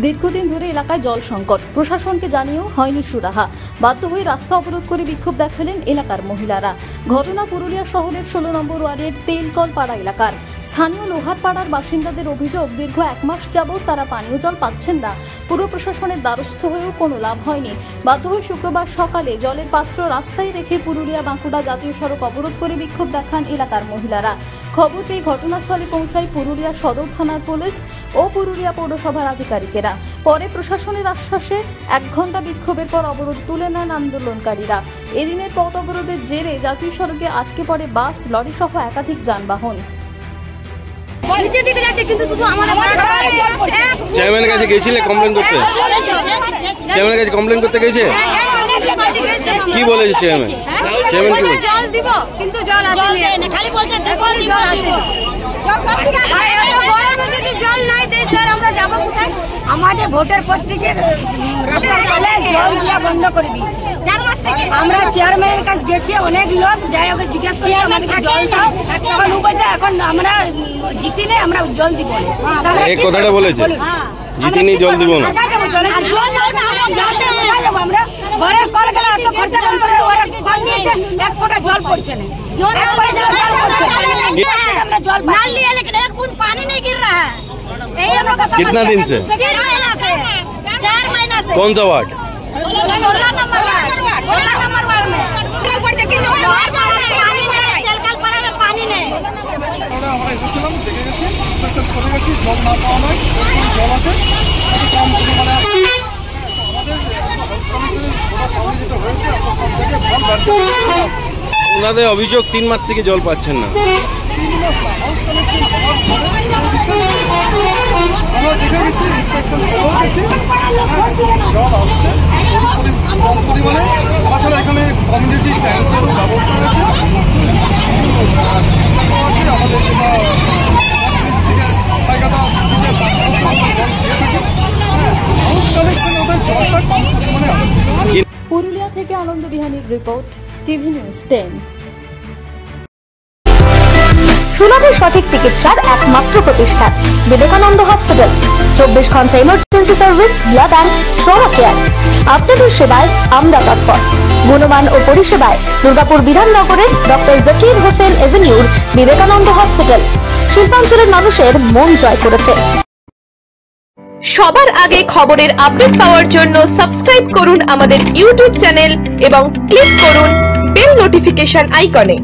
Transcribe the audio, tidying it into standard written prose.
দীর্ঘদিন ধরে এলাকায় জল সংকট, প্রশাসনকে জানিয়েও হয়নি সুরাহা। বাধ্য হয়ে রাস্তা অবরোধ করে বিক্ষোভ দেখালেন এলাকার মহিলারা। ঘটনা পুরুলিয়া শহরের 16 নম্বর ওয়ার্ডের তেলকল পাড়া এলাকার। স্থানীয় লোহার পাড়ার বাসিন্দাদের অভিযোগ, দীর্ঘ 1 মাস যাবৎ তারা পানীয় জল পাচ্ছেন না। পুর প্রশাসনের দ্বারস্থ হয়েও কোনো লাভ হয়নি। বাধ্য হয়ে শুক্রবার সকালে জলের পাত্র রাস্তায় রেখে পুরুলিয়া বাঁকুড়া জাতীয় সড়ক অবরোধ করে বিক্ষোভ দেখান এলাকার মহিলারা। খবর পেয়ে ঘটনাস্থলে পৌঁছায় পুরুলিয়া সদর থানার পুলিশ ও পুরুলিয়া পৌরসভার আধিকারিকেরা। পরে প্রশাসনের আশ্বাসে 1 ঘন্টা বিক্ষোভের পর অবরোধ তুলে নেন আন্দোলনকারীরা। এদিনের পথ অবরোধের জেরে জাতীয় সড়কে আটকে পড়ে বাস, লরি সহ একাধিক যানবাহন। চেয়ারম্যানের কাছে গেছিলে কমপ্লেন করতে? চেয়ারম্যানের কাছে কমপ্লেন করতে গেছে? কি বলেছে চেয়ারম্যান? চেয়ারম্যান কি বলেছে? জল দিব, কিন্তু জল আসেনি, খালি বলছে জল আসেনি। জল নাই দেয় স্যার, আমরা যাবো কোথায়? আমাদের ভোটের পর থেকে রাস্তার তলে জল দেওয়া বন্ধ করে দিয়েছে 4 মাস থেকে। আমরা চেয়ারম্যানের কাছে গেছি, অনেক লোক যাই ওকে জিজ্ঞেস করি আমাদেরকে জল দাও, এখন বলছে এখন আমরা জিতি নেই, আমরা জল দিব না। এই কথাটা বলেছে, জিতি নেই জল দিব না। আমরা ঘরে কল গেলে এত খরচা করে ওরা কল নিয়েছে, 1 ফোঁটা জল পড়ছে না। जल नाल लिया लेकिन 1 बूंद पानी नहीं गिर रहा है। यही हम लोग का समस्या। कितना दिन से? 4 महीना से। 4 महीना से। कौन सा ward? 16 number ward. 16 number ward में तेलकल पाड़ा में पानी नहीं। ওনাদের অভিযোগ 3 মাস থেকে জল পাচ্ছেন না। তাছাড়া এখানে কমিউনিটি ট্যাঙ্কেরও ব্যবস্থা রয়েছে। আমাদের পুরুলিয়া থেকে আনন্দ বিহানির রিপোর্ট, টিভি নিউজ 10। সুলভের সঠিক চিকিৎসার একমাত্র প্রতিষ্ঠান বিবেকানন্দ হসপিটাল। 24 ঘন্টা emergency service, blood and trauma care. আপনাদের সেবায় আমরা তৎপর। গুণমান ও পরিষেবায় দুর্গাপুর বিধাননগরের ডক্টর জাকির হোসেন এভিনিউর বিবেকানন্দ হসপিটাল শিল্পাঞ্চলের মানুষের মন জয় করেছে। সবার আগে খবরের আপডেট পাওয়ার জন্য সাবস্ক্রাইব করুন আমাদের ইউটিউব চ্যানেল এবং ক্লিক করুন বেল নোটিফিকেশন আইকনে।